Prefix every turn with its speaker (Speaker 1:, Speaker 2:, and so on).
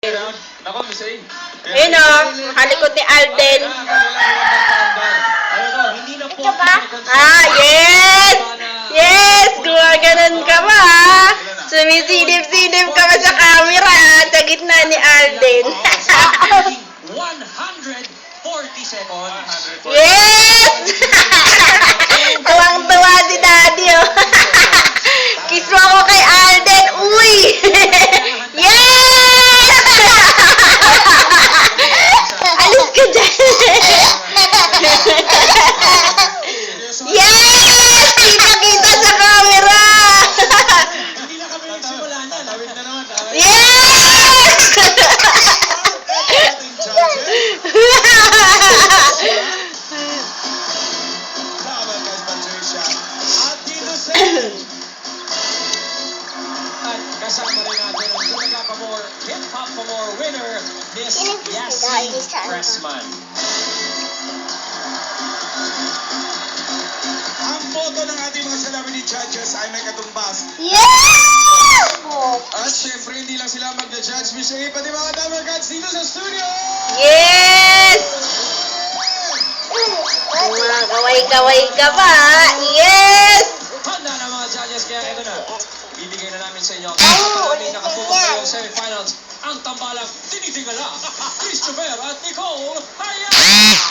Speaker 1: Nako, Miss A.
Speaker 2: Ayun o, nakalikod ni Alden.
Speaker 3: Ito ba?
Speaker 2: Ah, yes! Yes! Gumaganon ka ba, ha? Sumisilip-silip ka ba sa camera, ha? Sa gitna ni Alden.
Speaker 1: 140 seconds.
Speaker 2: Yes! Tuwang-tuwa si Daddy, oh. Kiss mo ako kay Alden. Uy! Yes! Alis ka dyan. Yes! Kita-kita sa camera.
Speaker 1: Hindi na kami nagsimula na. Tawid na naman.
Speaker 2: Yes!
Speaker 1: At dito sa at kasama rin natin ang Bulaga pa more, Hip Hop pa more winner, Miss Yassin Pressman.
Speaker 4: Ang boto ng ating mga celebrity judges ay may katumbas.
Speaker 2: Yes!
Speaker 4: At syempre, hindi lang sila mag-judge, Miss A, pati mga Damer Cats dito sa studio!
Speaker 2: Yes! Mga kaway-kaway ka ba, ha? Yes!
Speaker 1: Handa na mga judges, kaya ito na. Bibigay na namin sa inyo ang namin nakatutok ngayong semifinals. Ang tambalang tinitingala, Christopher at Nicole Hayat!